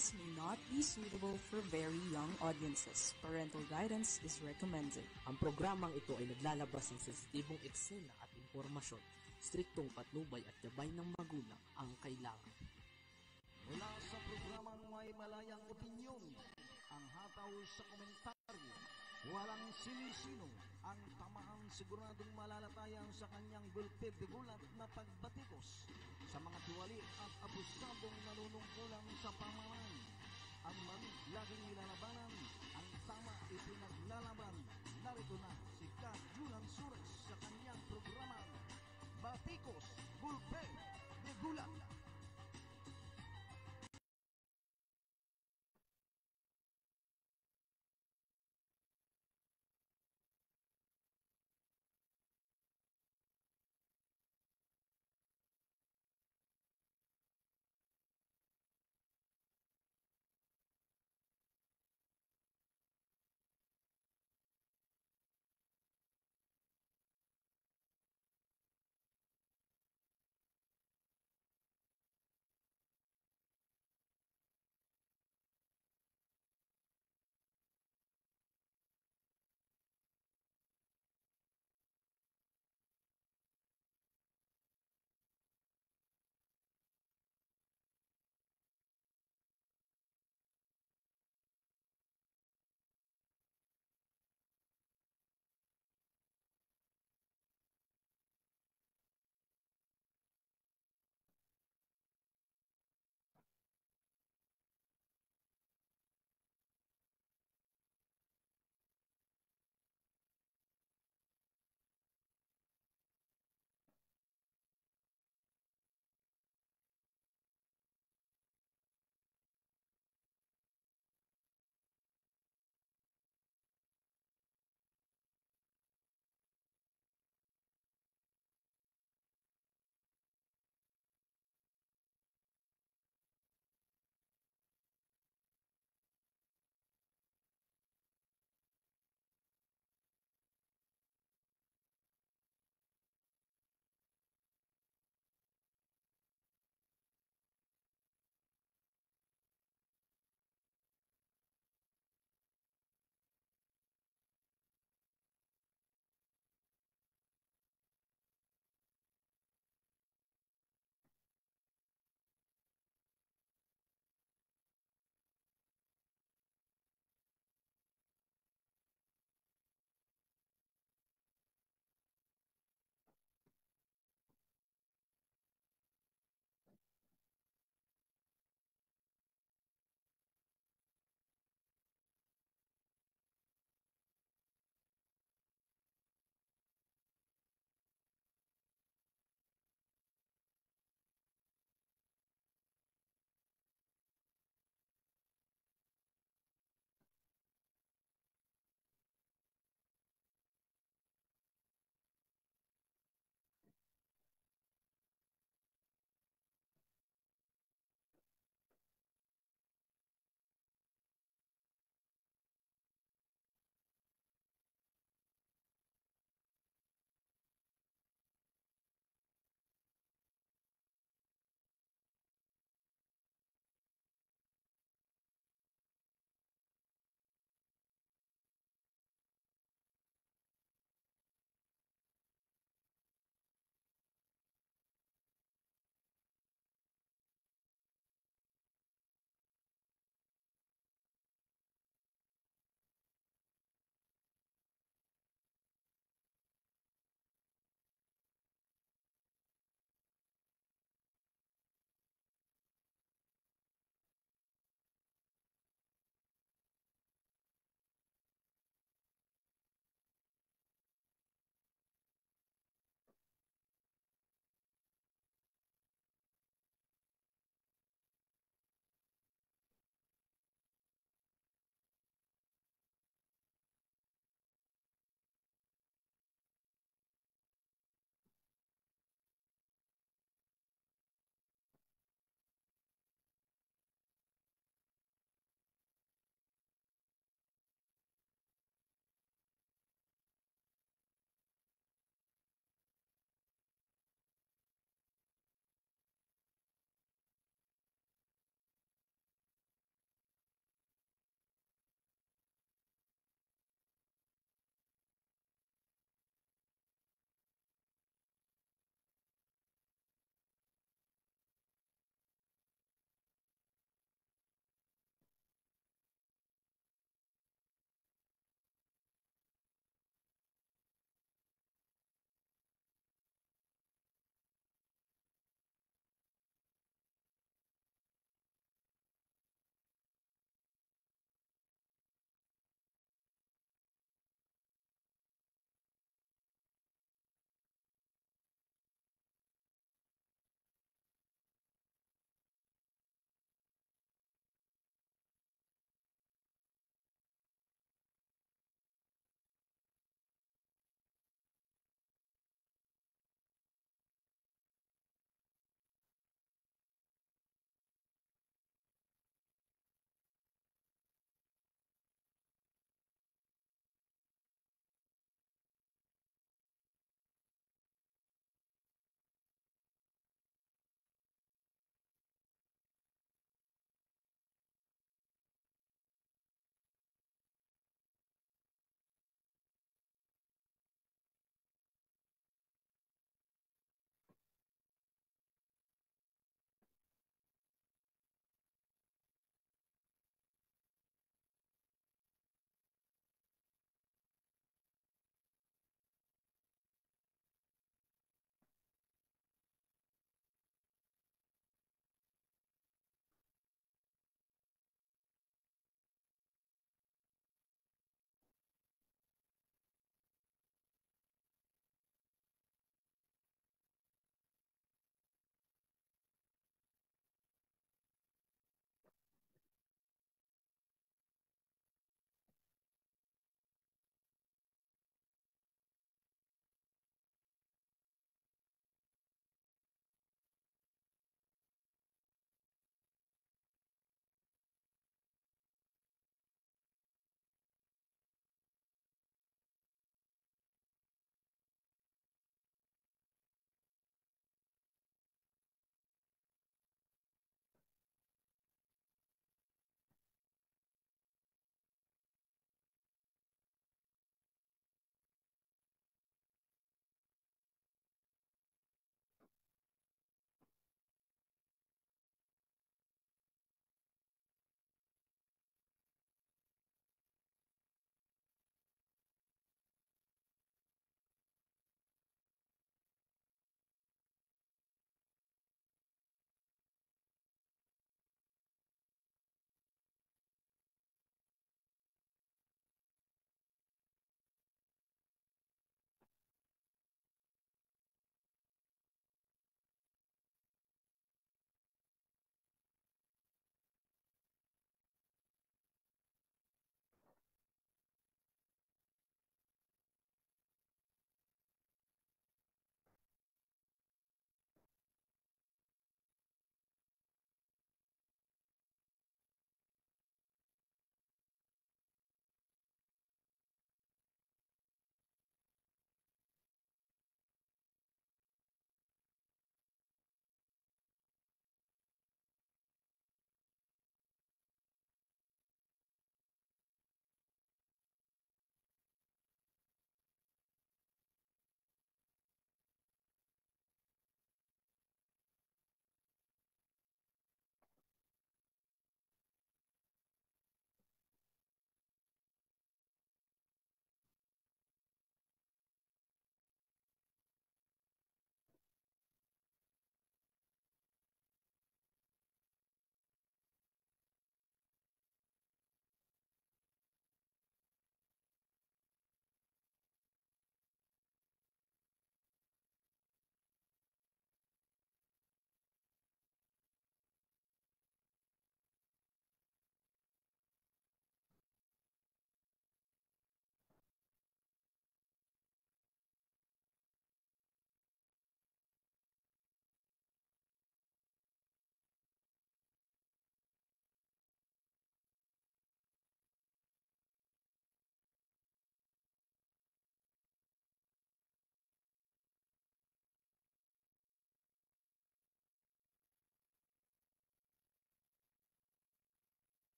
contains may not be suitable for very young audiences. Parental guidance is recommended. Ang programang ito ay naglalabas ng sensitibong eksena at impormasyon. Striktong patnubay at gabay ng magulang ang kailangan. Mula sa programang may malayang opinyon, ang hataw sa komentaryo, walang sinisino, ang tamaan siguradong malalatayan sa kanyang gulpid gulat na pagbatikos sa mga tiwali at abusadong nanunungkulang sa pamahalaan. Ang mali laging nilalabanan, ang tama ipinaglalaban. Narito na si Ka Julan Sures sa kanyang programang Batikos, Gulpid de Gulat.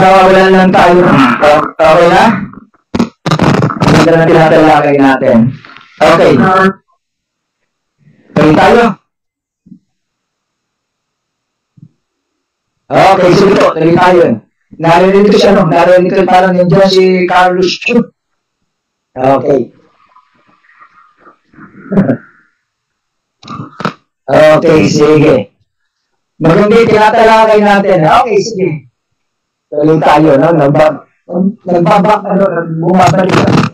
nawawalan lang tayo. Okay na? Maganda na tinatalakay natin. Okay. Tuloy tayo. Okay, sige po. Tuloy tayo. Narinig ko siya, no? Narinig ko parang nandiyan si Carlos Chu. Okay. Okay, sige. Maganda yung tinatalakay natin. Okay, sige. Tuloy tayo, no? Bumabalik na.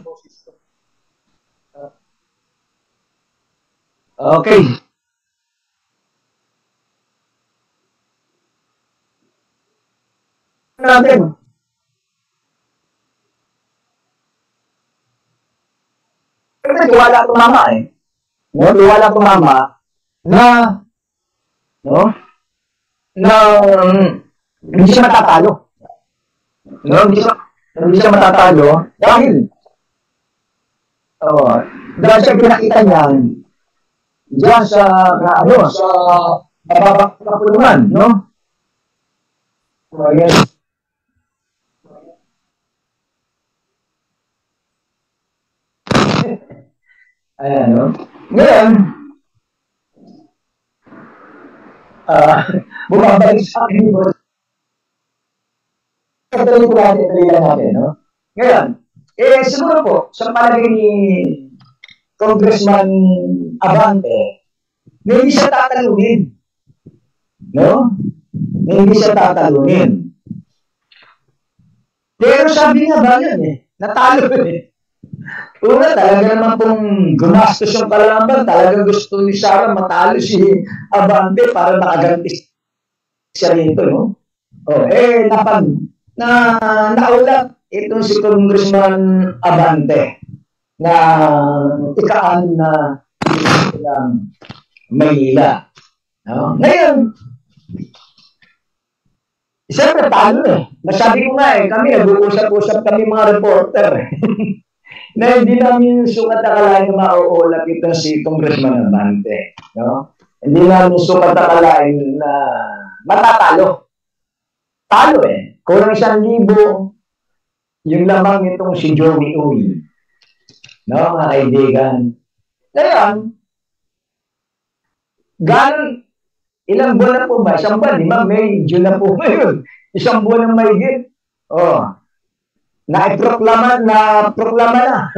Okay. Natin. Pero tiwala ko mama eh. No, tiwala ko mama na hindi siya matatalo. No, hindi siya matatalo dahil dahil siya pinakita niya diyan sa mababang kapulungan, no? Yes. Ayan, no? Ngayon, bumabalik sa akin yung tuloy natin, no? Ngayon, siguro po, sa palagay ni Congressman Abante, na hindi siya tatalunin. No? Na hindi siya tatalunin. Pero sabi nga ba yan natalo Una, talaga naman pong gumastos yung kalaban. Talaga gusto ni Sara matalo si Abante para makaganti siya rito, no? Naulat itong si Congressman Abante na ikaan na Maynila. No? Ngayon, siyempre talo Nasabi ko nga kami nag-uusap-usap kami mga reporter na hindi namin sukat akalain na mauulap ito si Congressman Abante. No? Hindi namin sukat akalain na matatalo. Talo Kulang 1,000 yung lamang itong si Joey Uy. No, mga kaibigan. Ngayon, ilang buwan na po ba? 1 buwan, di ba? May June na po ngayon. 1 buwan na mahigit. Proklama na.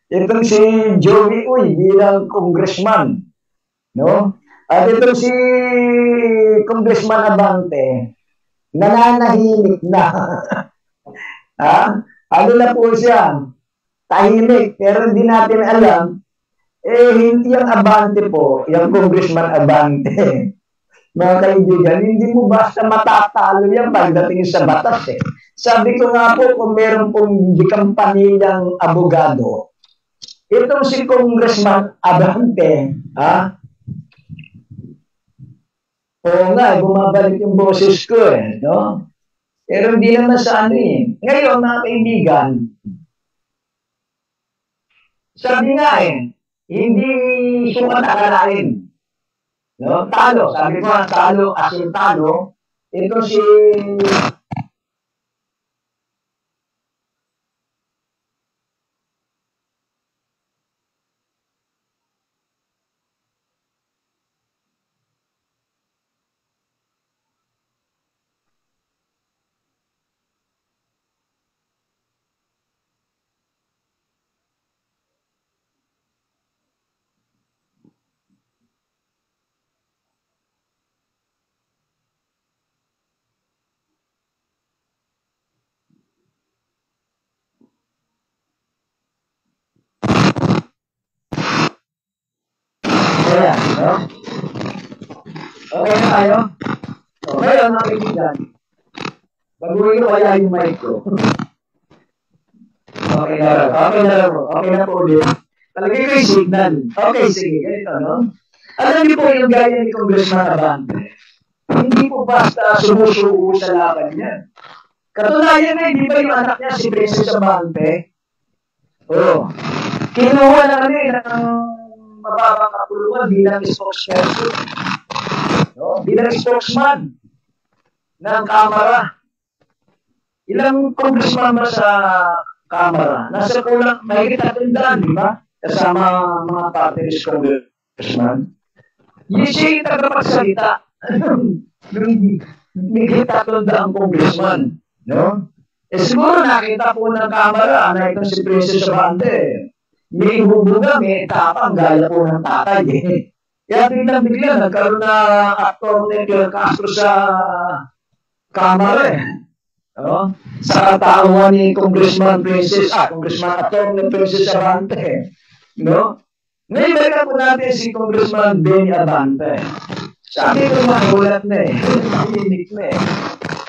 Itong si Joey Uy bilang congressman. No? At itong si Congressman Abante, nananahimik na. Ano na po siya? Tahimik. Pero hindi natin alam, hindi yung Abante po, yung Congressman Abante. Mga kaibigan, hindi mo basta matatalo yan pagdating sa batas Sabi ko nga po, kung meron pong dikampanilang abogado, itong si Congressman Abante, oo nga, bumabalik yung boses ko no? Pero hindi naman sa Ngayon, mga kaibigan, sabi nga hindi sukat akalain. No? Talo. Sabi ko nga, talo, asin talo. Ito si Ayan, no? Okay na tayo? Ngayon, mga kaibigan, baguhin ko kaya yung mic ko. Okay na po ulit. Talagay ko yung signal. Okay, sige, ganito, no? Alam niyo po yung gaya ni Congressman Abante. Hindi po basta sumusuko sa laban niya. Katunayan hindi ba yung anak niya, si Princess Abante? Kinuha na ng mababang kapulungan bilang spokesperson. No? Bilang spokesman ng Kamara. Ilang congressman ba sa Kamara? Nasa kulang, may kitatandaan, di ba? Kasama mga parties congressman. Yung siya yung tagapagsalita. May kitatandaan congressman. No? Siguro nakita po ng Kamara na itong si Princess Abante. May hubuga, may tapang, gaya po ng tatay. Kaya biglang nagkaroon na aktor ni Claire Castro sa Kamara. No? Sa katauhan ni Congressman Atty. Princess Abante. No? Ngayon, balikan po natin si Congressman Benny Abante. Sabi ko magulat na mahinig na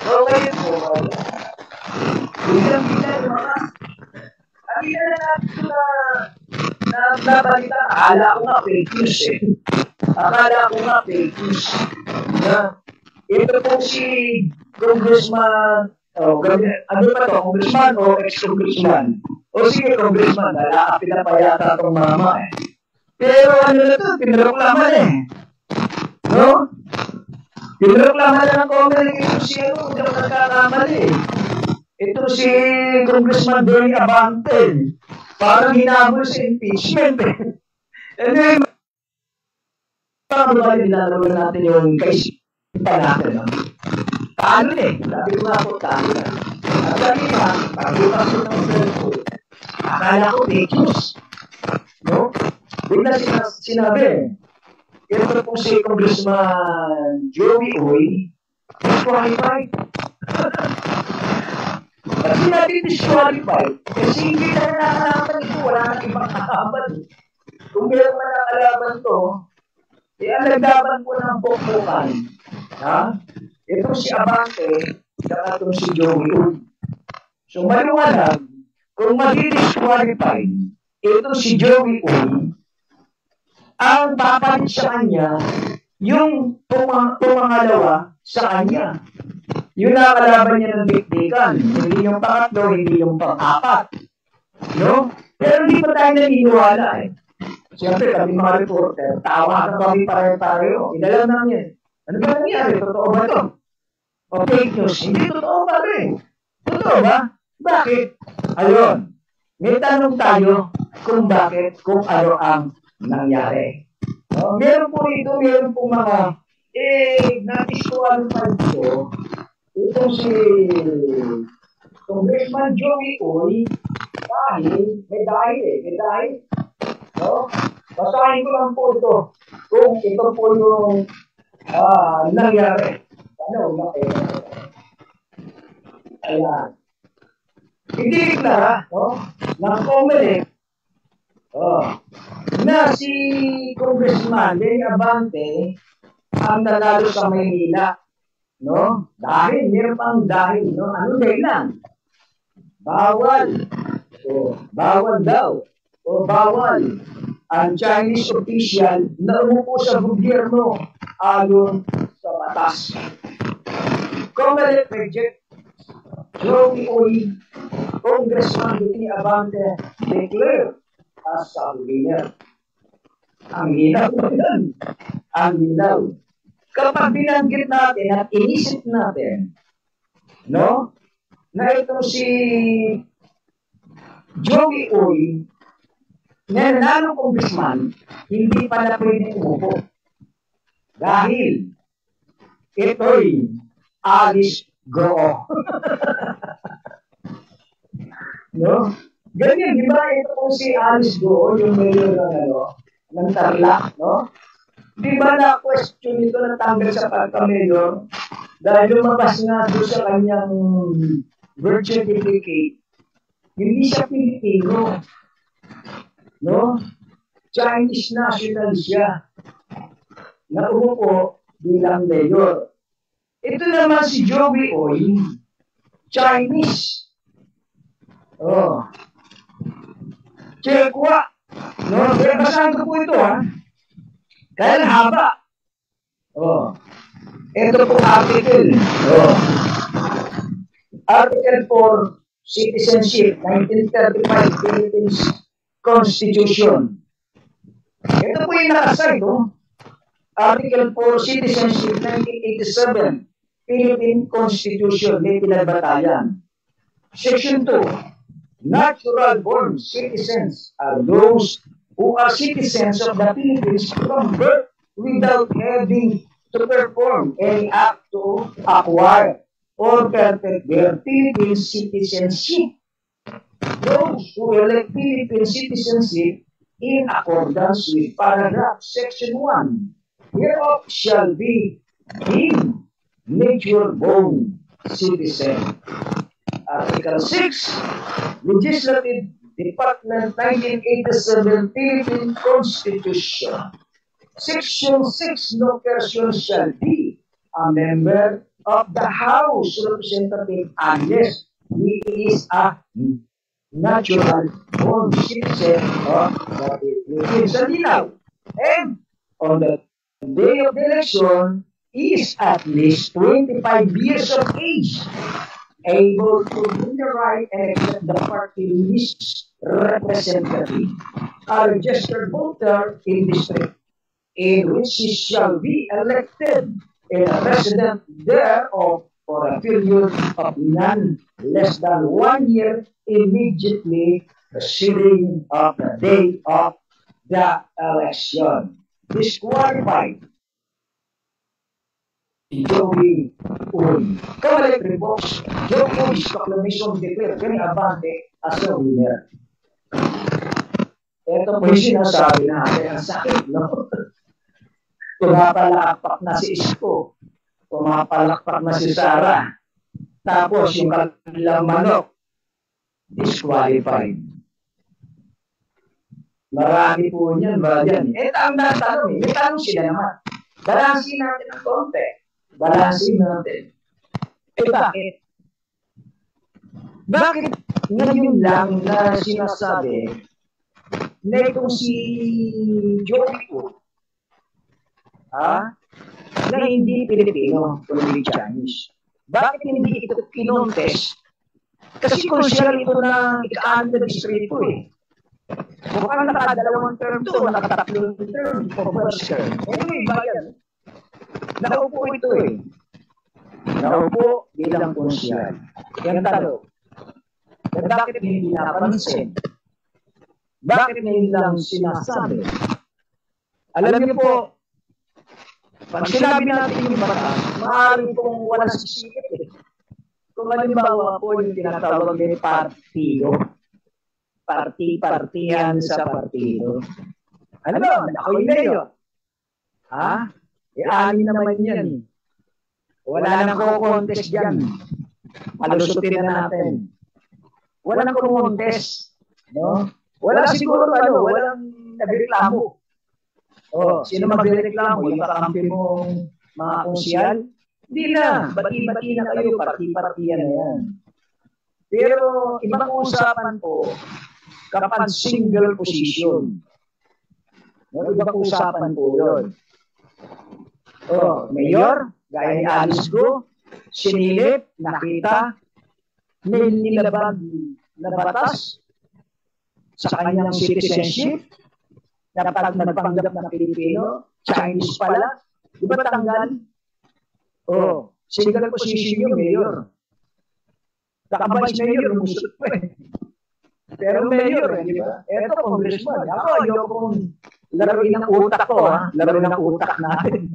So, ngayon po, biglang nakita na natin na nabalita. Akala ko nga fake news Ito po si Congressman, Congressman o ex-congressman? O sige, Congressman, nalakapin na pa yata itong mama Pero pinreklaman No? Pinreklaman na ng communication si kung daw nagkakamali Ito si Congressman Benny Abante. Parang hinabol sa impeachment Anyway, nilalaro natin yung kaisipan natin. Talo sabi ko nga po, talo na. At kanina, pagbukas ko ng cellphone, akala ko fake news. No? Bigla sinabi, ito po si Congressman Joey Uy, disqualified. Kasi natin disqualified, kasi hindi na nakalaban ito, wala na ibang kalaban. Kung meron na nakalaban to, ang naglaban po ng pokpokan. Ito si Abante, saka itong si Joey Uy. So maliwanag, kung madi-disqualified, ito si Joey Uy, ang papalit sa kanya, yung pumangalawa sa kanya. Yung nakalaban niya ng dikdikan. Hindi yung pangatlo, hindi yung pang-apat. No? Pero hindi pa tayo naniniwala Siyempre, kami mga reporter, tawa na kami pare-pareho. Inalam namin. Ano ba nangyari? Totoo ba ito? O fake news? Hindi totoo pa rin. Totoo ba? Bakit? Ayun. May tanong tayo kung bakit, kung ano ang nangyari. Meron po ito, meron po mga na-disqualified ko. Itong si Congressman Joey Uy, may dahil. No? Basahin ko lang po ito. Kung ito po yung nangyari. Ayan. Hindi deklara, ng COMELEC, na si Congressman Benny Abante ang nanalo sa Maynila. No? Dahil, meron pang dahil. No? Ano dahilan? Bawal. Bawal daw. O bawal ang Chinese official na umupo sa gobyerno ayon sa batas. COMELEC reject Joey Uy, Congressman Benny Abante declare as a winner. Ang linaw yan. Ang linaw. Kapag binanggit natin at inisip natin, no, na ito si Joey Uy, na nanalo congressman, hindi pala pwede umupo. Dahil ito'y Alice Goo. No? Ganyan, di ba? Ito po si Alice Goo, yung mayor ng Tarlac, no? Di ba na-question ito na tanggal sa pagka-mayor? Dahil lumabas nga doon sa kanyang birth certificate, hindi siya Pilipino. No? Chinese national siya na umupo bilang mayor. Ito naman si Joey Uy, Chinese. Chekwa. No? Kaya basahin ko po ito, Kaya haba. Ito po article. Article 4, Citizenship, 1935 Philippines Constitution. Ito po yung nakasay, Article 4, Citizenship, 1987 Philippine Constitution, may pinagbatayan. Section 2. Natural-born citizens are those who are citizens of the Philippines from birth without having to perform any act to acquire or perfect their Philippine citizenship. Those who elect Philippine citizenship in accordance with paragraph section 1 hereof shall be deemed nature-born citizen. Article 6, Legislative Department 1987 Philippine Constitution. Section 6, no person shall be a member of the House Representative unless he is a natural born citizen of the Philippines. And on the day of the election, is at least 25 years of age, able to win the right and accept the party list representative, a registered voter in district in which he shall be elected and a resident thereof for a period of none less than 1 year immediately preceding of the day of the election. Disqualified Joey Uy. Kamalik revokes Joey Uy's proclamation declared Kenny Abante as a winner. Ito po yung sinasabi natin ang sakit, no? Pumapalakpak na si Isko. Pumapalakpak na si Sarah. Tapos yung kanilang manok, disqualified. Marami po niyan ba yan? Ito ang natanong. May tanong sila naman. Balansin natin ang konti. Balansin natin. Bakit? Bakit ngayon lang na sinasabi na itong si Joey po, na hindi Pilipino, kundi Chinese? Bakit hindi ito kinontes? Kasi konsyal ito na ika-ano na distrito eh. Mukhang nakadalawang term to, nakatatlong term for first term. Anyway, bayan. Nakaupo ito eh. Nakaupo bilang konsyal. Yan tanong. Bakit hindi napansin? Bakit ngayon lang sinasabi? Alam niyo po, pag sinabi natin yung batas, maaaring pong walang sisikip eh. Kung halimbawa po yung tinatawag ng partido, partihan sa partido. Ano ba? Ako'y mayor. Ani naman yan. Wala nang kukontest dyan. Palusutin na natin. Walang kukontest. No? Wala siguro, walang nagreklamo. Sino magreklamo? Yung kakampi mong mga konsyal? Hindi na. Bati-bati na kayo. Parti-partiyan na yan. Pero ibang usapan po, kapag single position. Ibang usapan po yun. Mayor, gaya ni Alice Go, sinilip, nakita, may nilabag na batas sa kanyang citizenship, na pag nagpanggap ng Pilipino, Chinese pala, di ba tanggal? Single position yung mayor. Naka-vice mayor, lumusot pa eh. Pero mayor, di ba? Eto, congressman. Ako, ayoko kong laruin ng utak ko, laruin ng utak natin.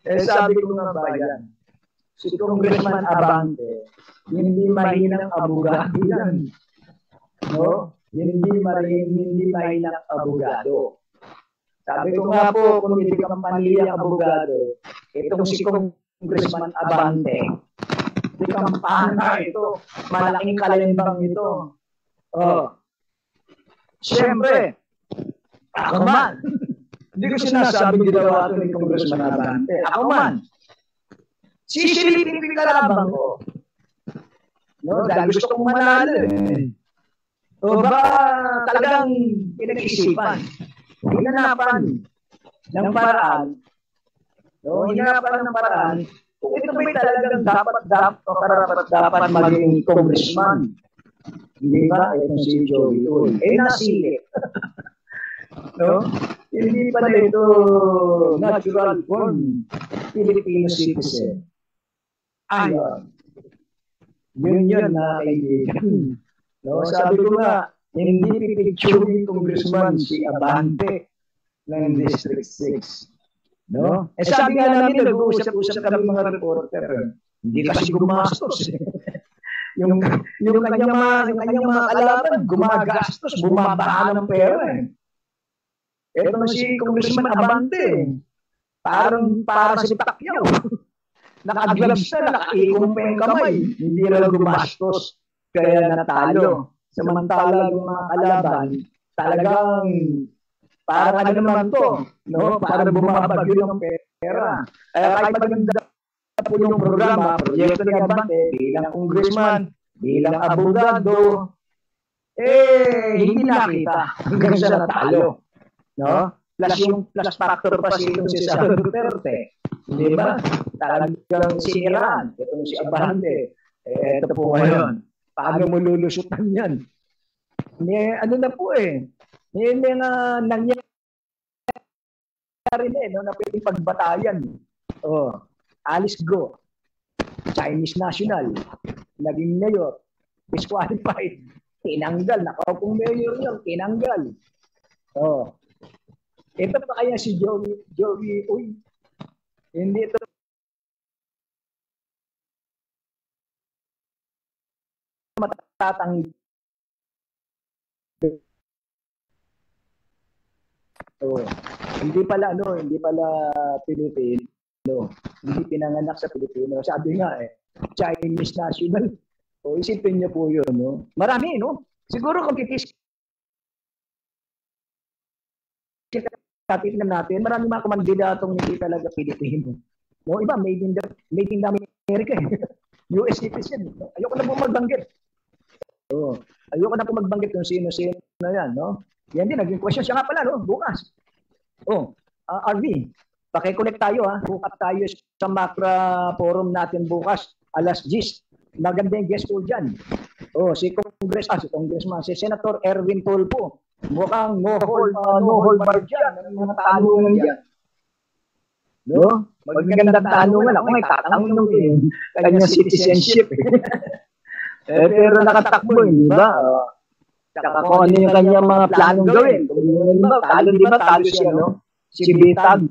Sabi ko nga bayan, si Congressman Abante, hindi mahinang abogado yan. No? Hindi mahinang abogado. Sabi ko nga po, kung hindi ka pamilyang abogado, itong si Congressman Abante, si kampana ito, malaking kalembang ito. Siyempre, ako man, hindi ko sinasabing ginawa ito ni Congressman Abante. Ako man, sisilipin ko yung kalabang ko. No, dahil gusto kong manalo eh. Baka talagang pinag-isipan. Hinanapan ng paraan. Hinanapan ng paraan. Kung ito ba'y talagang dapat maging congressman. Hindi ba? Itong si Joey Uy. Nasilip. No? Hindi pa ito natural born Filipino citizen. Ayon. Yun na kaibigan. No, sabi ko nga, hindi pipicturing congressman si Abante ng District 6. No? Sabi nga namin, nag-uusap-usap kami mga reporter. Hindi kasi gumastos. yung kanyang mga kalaban, gumagastos, bumabaha ng pera. Ito si Congressman Abante. Para si Pacquiao. Naka-gloves na, naka-ikong pa yung kamay. Hindi na gumastos. Kaya natalo. Samantala yung mga kalaban, talagang parang ano naman to, no? Para bumabagyo ng pera. Kahit maganda po yung programa, proyekto ni Abante, bilang congressman, bilang abogado, hindi nakita hanggang sa natalo. No? Plus factor pa si Sara Duterte. Di ba? Talagang siniraan. Ito si Abante. Ito po ngayon. Paano mo lulusutan yan? Ano na po may mga nangyari na pwedeng pagbatayan. Alice Go, Chinese national, naging mayor, disqualified, tinanggal, nakaupong mayor yan, tinanggal. Ito pa kaya si Joey, hindi ito matatang hindi pala Pilipino. Hindi pinanganak sa Pilipino. Sabi nga Chinese national. Isipin niyo po 'yun, no? Marami, no? Siguro kung titignan natin, marami mga kumandidatong hindi talaga Pilipino. No, iba made in America. US citizen. Ayoko na po magbanggit. Ayoko na po magbanggit kung sino-sino na yan, no? Yan din, naging question siya nga pala, no? Bukas. RV, pakiconnect tayo, ha? Bukat tayo sa Macra Forum natin bukas, alas 10. Maganda yung guest ko dyan. Si Congressman, si Senator Erwin Tulfo. Mukhang no hold bar dyan. Ang mga tanungan dyan. No? Magagandang tanungan. Ako may tatanong ng kanyang citizenship. Pero nakatakbo, di ba? Saka kung ano yung kanyang mga planong gawin. Di ba talo siya, no? Si Bitag,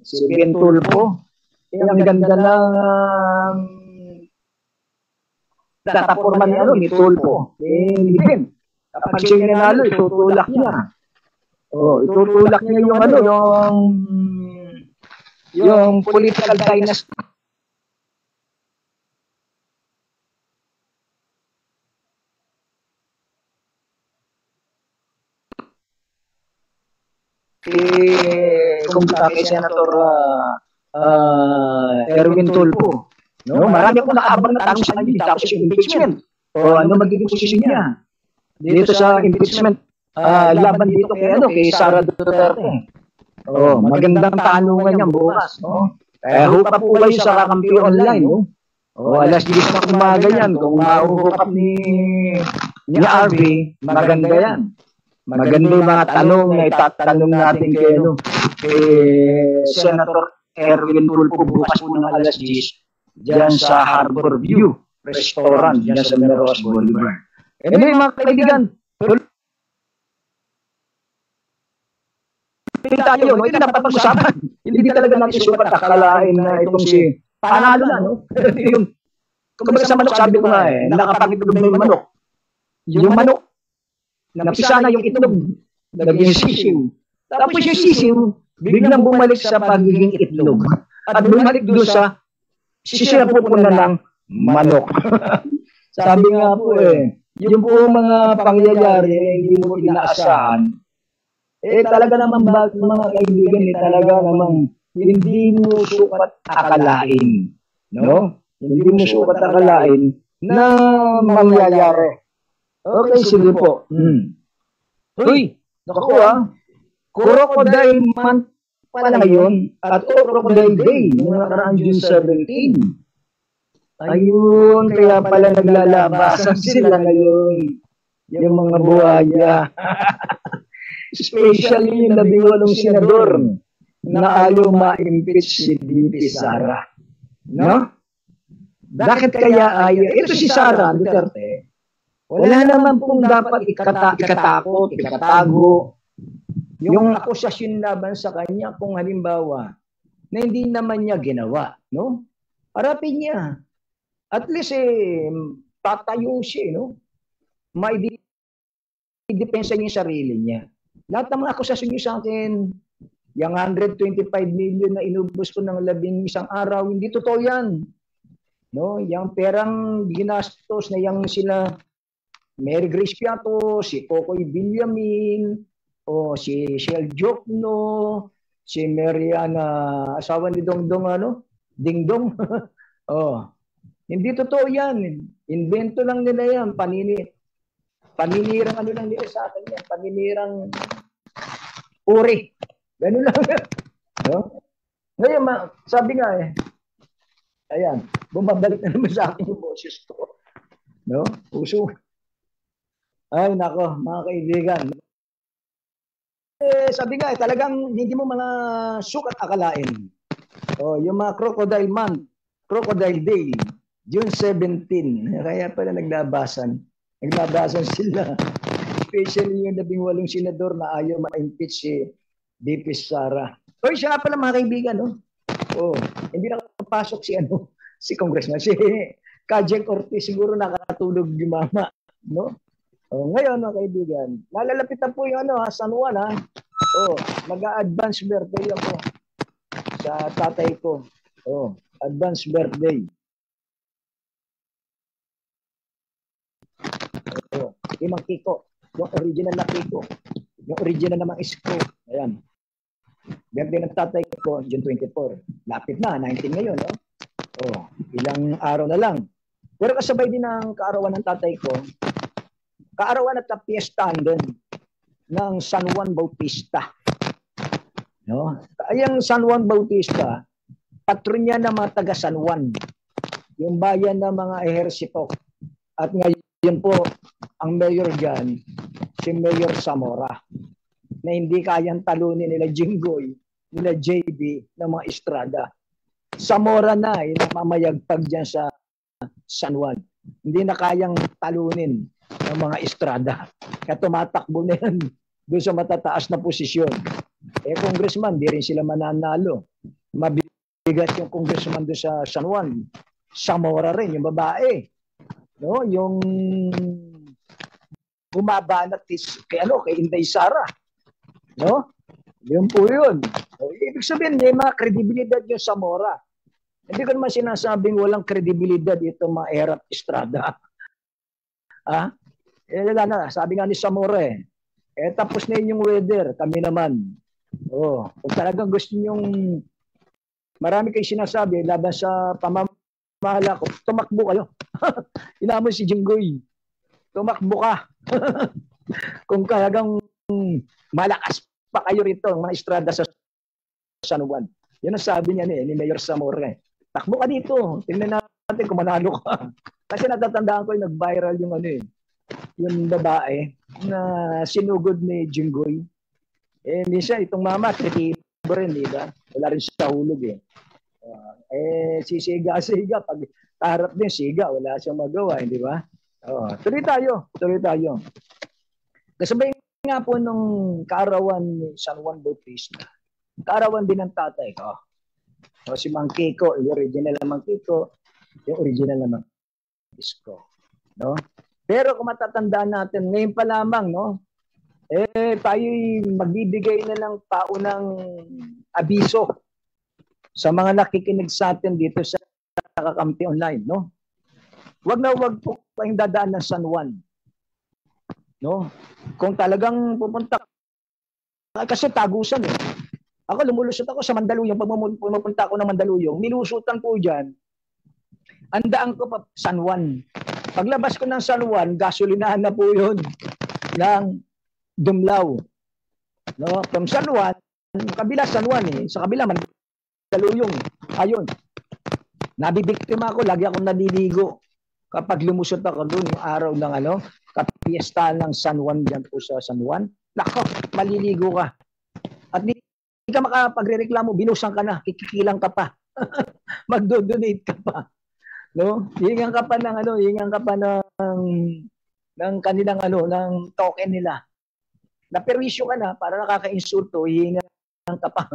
si Ben Tulfo. Ang ganda ng tataporman ni Tulfo. Hindi din. Kapag siya nanalo, itutulak niya. Itutulak niya yung political dynasty. Kung kay Senator Erwin Tulfo. No, marami akong nakaabang na tanong sa kanya tapos yung impeachment. Ano magiging posisyon niya dito sa impeachment laban dito kay Sara Duterte. Magandang tanungan niya bukas, no? Hook up po kayo sa Kakampi Online, no? Alas 10 na umaga yan. Kung ma-hook up ni RV, maganda yan. Maganda yung mga tanong na itatanong natin kay Senator Erwin Tulfo bukas po ng alas 10 dyan sa Harbor View Restaurant dyan sa Meros Boulevard. Anyway, mga kaibigan, tayo, no? Ito napapag-usapan. Hindi talaga natin super akalain na itong si panalo na, no? Kumbaga sa manok, sabi ko nga nakapag-itlog na yung manok. Yung manok, napisa na yung itlog, naging sisiw. Tapos yung sisiw, biglang bumalik sa pagiging itlog. At bumalik doon sa sisirapupunan ng manok. Sabi nga po yung po mga pangyayari hindi mo inaasahan, talaga naman mga kaibigan, talaga naman hindi mo sukat akalain. No? Hindi mo sukat akalain na mangyayari. Okay, sige po. Uy, naku Crocodile Month pala ngayon at Crocodile Day, yung nakaraan June 17. Ayun, kaya pala naglalabasan sila ngayon. Yung mga buhaya. Especially yung 18 senador na ayaw ma-impeach si VP Sara. No? Bakit kaya ito si Sara Duterte, wala naman pong dapat ikatakot, ikatago yung akusasyon laban sa kanya kung halimbawa na hindi naman niya ginawa, no? Harapin niya. At least tatayo siya, no? Maidepensa niya yung sarili niya. Lahat ng mga akusasyon niyo sa akin, yung 125 million na inubos ko ng 11 araw, hindi totoo yan. No, yung perang ginastos na yung sila Mary Grace Piato, si Kokoy Villamin, o si Shell Jokno, si Mariana, asawa ni Dongdong Dingdong. Oh. Hindi totoo yan. Invento lang nila yan. Paninirang lang nila sa akin yan. Paninirang uri. Ganun lang yan. No? Ngayon, sabi nga ayan, bumabalik na naman sa akin yung boses ko. No? Puso. Ay, nako, mga kaibigan. Sabi nga, talagang hindi mo mga sukat akalain. Yung mga Crocodile Month, Crocodile Day, June 17. Kaya pala naglabasan sila. Especially yung 18 senador na ayaw ma-impeach si VP Sara. Siya nga pala mga kaibigan, no? Hindi nakapasok si Congressman, si Kajeng Ortiz, siguro nakatulog yung mama, no? Ngayon, mga kaibigan, nalalapitan po yung San Juan, ha? Mag-a-advance birthday ako sa tatay ko. Advance birthday. Imang Kiko, yung original na Kiko, yung original namang Isko. Ayan. Birthday ng tatay ko, June 24. Lapit na, 19 ngayon, no? Ilang araw na lang. Pero kasabay din ang kaarawan ng tatay ko, kaarawan at kapiestahan din ng San Juan Bautista. No? Yung San Juan Bautista, patronya ng mga taga San Juan, yung bayan ng mga ehersito. At ngayon po, ang mayor dyan, si Mayor Zamora, na hindi kayang talunin nila Jinggoy, nila JB, ng mga Estrada. Zamora na, namamayagpag dyan sa San Juan. Hindi na kayang talunin ng mga Estrada. Kaya tumatakbo na yan doon sa matataas na posisyon. Congressman, di rin sila mananalo. Mabigat yung congressman doon sa San Juan. Zamora rin, yung babae. No? Yung bumabanat kay Inday Sara. No? Yun po yun. Ibig sabihin, may mga kredibilidad yung Zamora. Hindi ko naman sinasabing walang kredibilidad itong mga Erap Estrada. Sabi nga ni Zamora tapos na yung weather, kami naman. Kung talagang gusto nyong marami kayong sinasabi laban sa pamamahala ko, tumakbo kayo. Inamon si Jinggoy. Tumakbo ka. Kung talagang malakas pa kayo rito, mga Estrada sa San Juan. Yun ang sabi niya ni Mayor Zamora. Takbo ka dito. Tingnan natin kung manalo ka. Kasi natatandaan ko yung nag-viral yung babae na sinugod ni Jinggoy. Minsan itong mama, kritibo rin, di ba? Wala rin sa hulog sisiga. Pag tarap din, siga. Wala siyang magawa, di ba? Tuloy tayo. Kasabay nga po nung kaarawan ni San Juan Bautista, kaarawan din ng tatay ko. Si Mang Kiko, yung original na Mang Kiko, yung original na Mang Isko. No? Pero kung matatandaan natin, ngayon pa lamang, no? Tayo'y magbibigay na ng paunang abiso sa mga nakikinig sa atin dito sa Kakampi Online, no? Wag po kayong dadaan ng San Juan. No? Kung talagang pupunta kasi tagusan Ako lumulusot ako sa Mandaluyong, pag pumunta ako ng Mandaluyong, nilusutan po diyan. Andaan ko pa San Juan. Paglabas ko ng San Juan, gasolinahan na po 'yon ng Dumlao. No? From San Juan, kabila San Juan sa kabila Mandaluyong. Ayun. Nabibiktima ako, lagi akong naliligo kapag lumusot ako doon yung araw ng kapiesta ng San Juan diyan po sa San Juan. Nako, maliligo ka. At di ka makapagrereklamo, binusan ka na, kikikilang ka pa. Magdo-donate ka pa. No? Hingan ka pa ng hingan ka pa ng kanilang ng token nila. Naperwisyo ka na para nakaka-insulto, hihingan ka pa.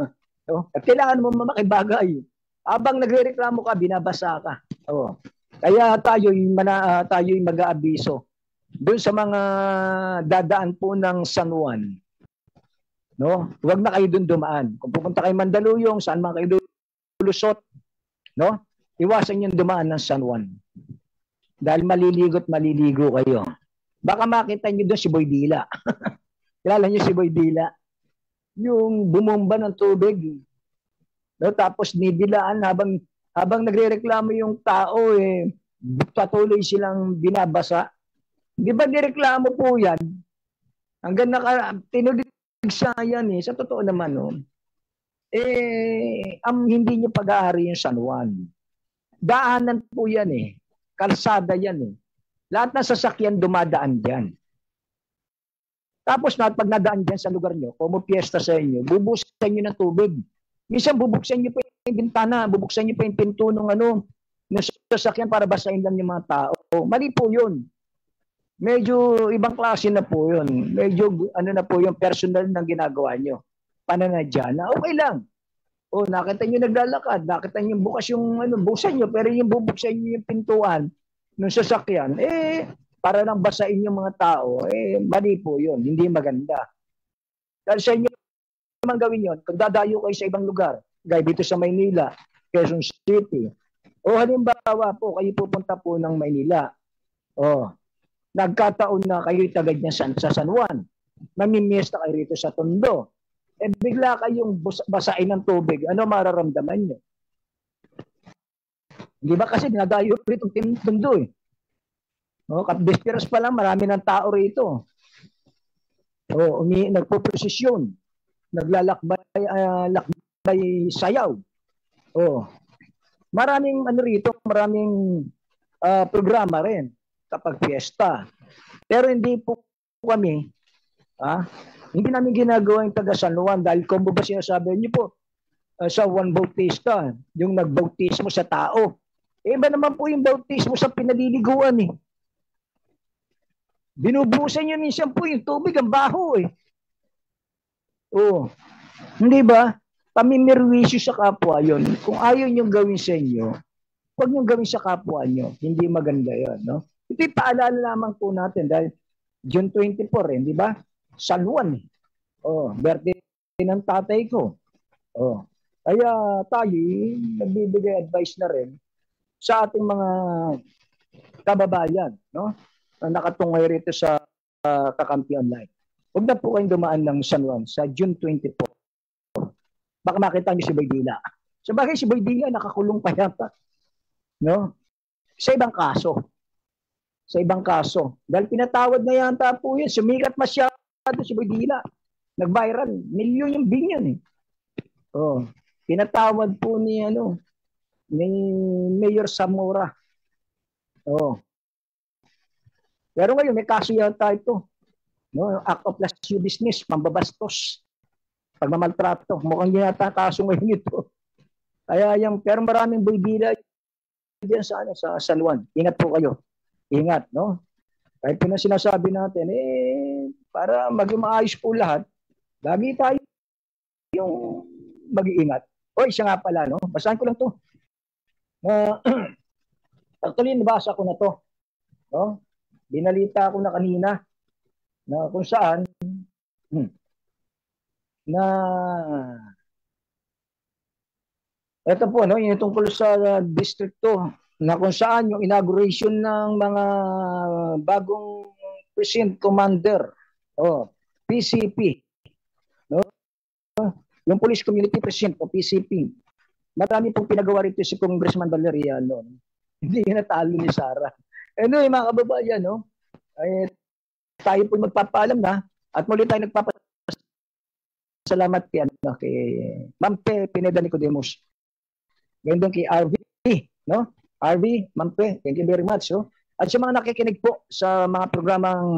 No? At kailangan mo makibagay. Habang nagrereklamo ka, binabasa ka. Oh. Kaya tayo'y mag-aabiso doon sa mga dadaan po ng San Juan. No? Huwag na kayo doon dumaan. Kung pupunta kayo Mandaluyong, saan man kayo lulusot, no? Iwasan yung dumaan ng San Juan. Dahil maliligo kayo. Baka makita niyo doon si Boy Dila. Kilala niyo si Boy Dila? Yung bumomba ng tubig. No? Tapos nidilaan habang nagrereklamo yung tao, patuloy silang binabasa. Di ba nireklamo po yan? Hanggang tinulig siya yan Sa totoo naman, hindi niyo pag-aari yung San Juan. Daanan po yan Kalsada yan Lahat ng sasakyan dumadaan dyan. Tapos pag nadaan dyan sa lugar nyo, pumupiesta sa inyo, bubuksan nyo ng tubig. Minsan bubuksan nyo pa yung bintana, bubuksan nyo pa yung pinto ng sasakyan para basahin lang yung mga tao. Mali po yun. Medyo ibang klase na po yun. Medyo na po yung personal ng ginagawa nyo. Pananadya na okay lang. Nakita nyo naglalakad, nakita nyo bukas yung buksan nyo, pero yung bubuksan nyo yung pintuan ng sasakyan, para lang basahin yung mga tao, mali po yun. Hindi maganda. Dahil sa inyo naman gawin yun, kung dadayo kayo sa ibang lugar, gaya dito sa Maynila, Quezon City, halimbawa po, kayo pupunta po ng Maynila, nagkataon na kayo'y tagad niya sa San Juan, mamimiesta kayo rito sa Tondo, bigla kayong basain ng tubig, ano mararamdaman nyo? Di ba kasi dinadayo rito Tondo Kapdesperas pa lang, marami ng tao rito. Nagpo-prosesyon, lakbay sayaw. Maraming maraming programa rin kapag fiesta. Pero hindi po kami, hindi namin ginagawa yung taga San Juan dahil kung ba sinasabi niyo po sa Juan Bautista, yung nagbautismo sa tao. Iba naman po yung bautismo sa pinaliliguan Binubusan niyo minsan po yung tubig, ang baho Hindi ba? Pamimirwisyo sa kapwa yon. Kung ayaw niyong gawin sa inyo, huwag niyong gawin sa kapwa niyo. Hindi maganda yon, no? Ito'y paalala lamang po natin dahil June 24, di ba? San Juan. Birthday ng tatay ko. Kaya tayo, nagbibigay advice na rin sa ating mga kababayan, no? Na nakatungay rito sa Kakampi Online. Huwag na po kayong dumaan ng San Juan sa June 24. Baka makita niyo si Boy Dila. Sa bagay, si Boy Dila nakakulong pa yata. No? Sa ibang kaso. Dahil pinatawad na yata po yun. Sumikat masyado si Boy Dila. Nag-viral. Milyon yung billion Pinatawad po ni Mayor Zamora. Pero ngayon, may kaso yata ito. No? Act of lascivious business, pambabastos, pagmamaltrato. Mukhang yata kaso ngayon ito. Pero maraming Boy Dila diyan sa San Juan. Ingat po kayo. Ingat, no? Kahit po na sinasabi natin, para maging maayos po lahat, lagi tayo yung mag-iingat. Siya nga pala, no? Basahin ko lang to. Actually, nabasa ko na to. No? Binalita ko na kanina na kung saan na ito po yung tungkol sa distrito na kung saan yung inauguration ng mga bagong precinct commander PCP yung Police Community Precinct o PCP. Marami pong pinagawa rito si Congressman Valeriano. Hindi natalo ni Sara. Mga kababayan, tayo po magpapaalam na at muli tayo nagpapasalamat kay Ma'am Pineda Nicodemus. Ganyan din kay RV, no? RV, Ma'am Pe, thank you very much. At sa mga nakikinig po sa mga programang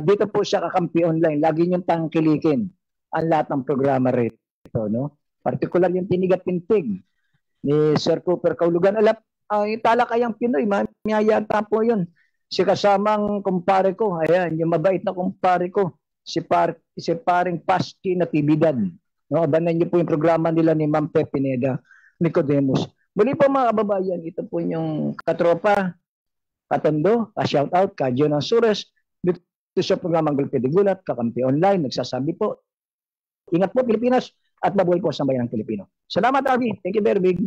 dito po sa Kakampi Online, lagi niyong tangkilikin ang lahat ng programa rito, no? Partikular yung Tinig at Pintig ni Sir Cooper Kaulugan. yung talakayang Pinoy, yata po yun. Si kasamang kumpare ko, ayan, yung mabait na kumpare ko, si paring Paski Natividad. No, abangan niyo po yung programa nila ni Ma'am Pe Pineda, Nicodemus. Muli po mga kababayan, ito po yung katropa, katondo, ka-shoutout, ka-John Ansures, dito sa programang Gulpe de Gulat, Kakampi Online, nagsasabi po, ingat po Pilipinas at mabuhay po sa bayan ng Pilipino. Salamat, Arby. Thank you very big.